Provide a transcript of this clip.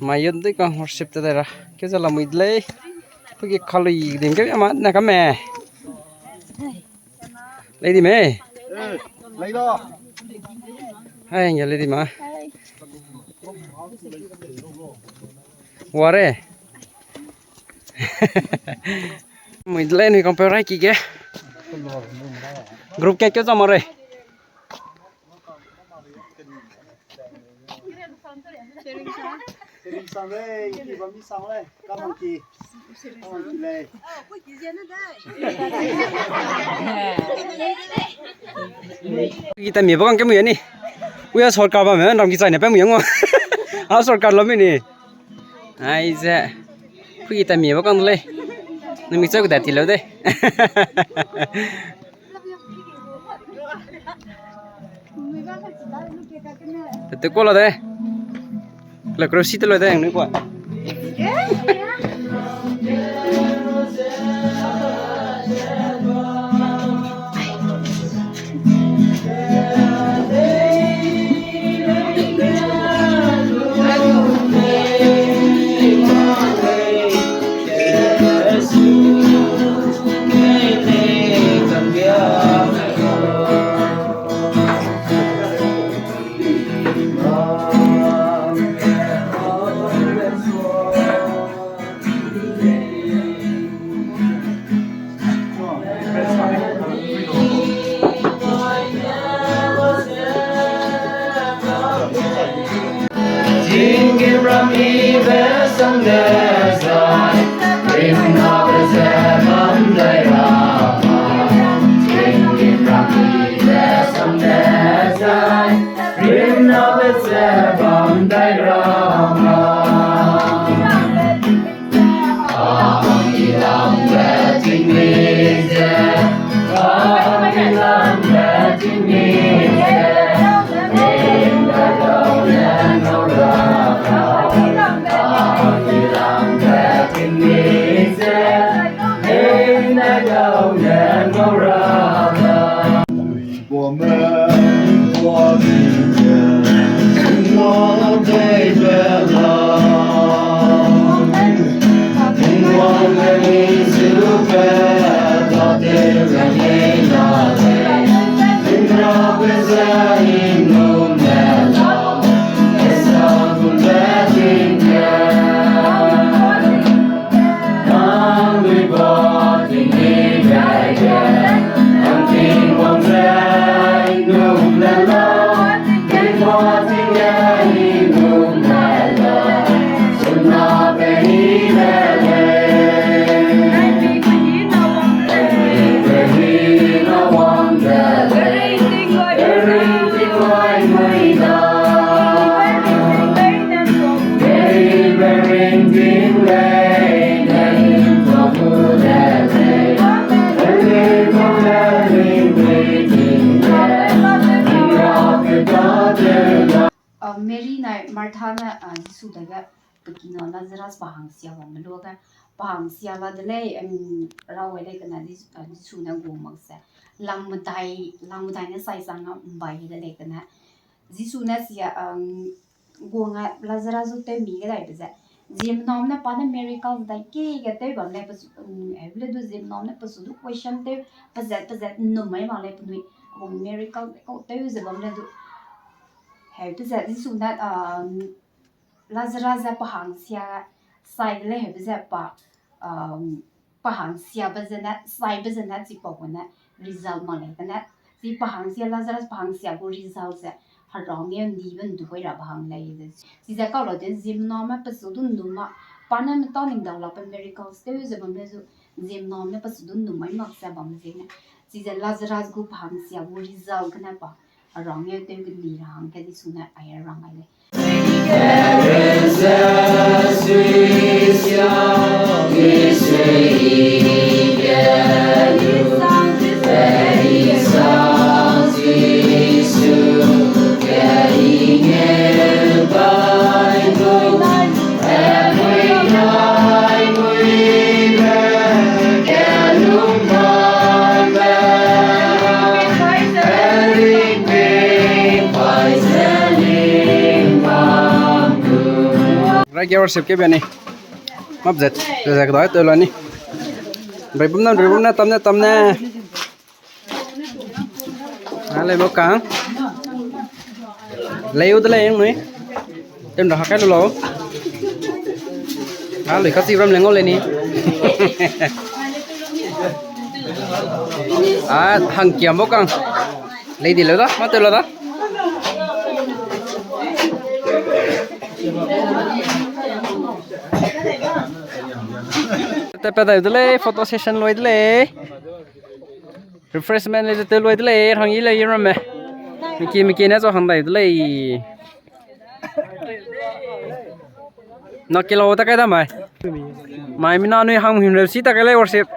mà yên tới con học xếp tới đây ra cái giờ là mình lấy cái khăn lì đến cái mà này cái mè lấy đi mẹ lấy đó hai anh lấy đi mà qua đây mình lên thì còn phải ra kì kia group cái cho mà rồi sang đây thì vẫn đi sang đây cảm ơn chị đây kita mi bang cái miếng này bây giờ sọt cả bao nhiêu đồng kita này bao nhiêu ngon áo sọt cả lắm này ai giờ kita mi bang lấy nó mi chơi cái đẹp thì lâu đấy tự qua là đây là cái xí tới đây nữa qua Mary này Martha na Jisu daga pekino Lazarus bahang sia wa meluga bahang sia la dele rawe le kana Jisu na gomak sa langmudai na sai sanga bai dele kana Jisu na sia gonga Lazarus te mi ga dai beza jim nom na pa na miracle dai ke ga te bam le pas evle do jim nom na pas du question te pazat no mai ma le pnui miracle ko te ze bam le do hay bây giờ đi xuống đất Lazarus ra bahang sia sai le hay bây giờ bahang sia bây giờ nát sai bây giờ nát chỉ bảo nát result mà lấy cái nát chỉ bahang sia Lazarus bahang sia có result sẽ họ rong nghe đi bên đuôi ra bahang lấy đấy chỉ giờ câu là đến gym nó mà bắt đầu đúng đúng mà bạn em tao mình đầu là bên miracles thế bây giờ bây giờ gym nó mà bắt đầu đúng đúng mấy mặc sẽ bằng gì nè chỉ giờ Lazarus có bahang sia có result cái nát bảo rong nghe tới cái gì rong cái gì xuống này ai rong ai đấy cái kéo xếp cái bên này mắp giật rồi cái đó tôi lên đi rồi bấm năm tầm nè lấy bao cán lấy ô tô lấy em nữa em đã học cái lỗ lấy khách gì lên ngô lên đi hàng kiếm bao cán lấy đi lấy đó mất tiền đóแต่ไปได้เลยโฟโต้เซสชั่นเลยเลย refreshment เลยตัวเลยเลยทางนี้เลยยังไงเมื่อกี้เนี่ยจะทางไหนเลยนักกีฬาตะกี้ทำไมไม่มีน้าหนุ่ยห้างหินเรือสีตะกี้เลยวันเสาร์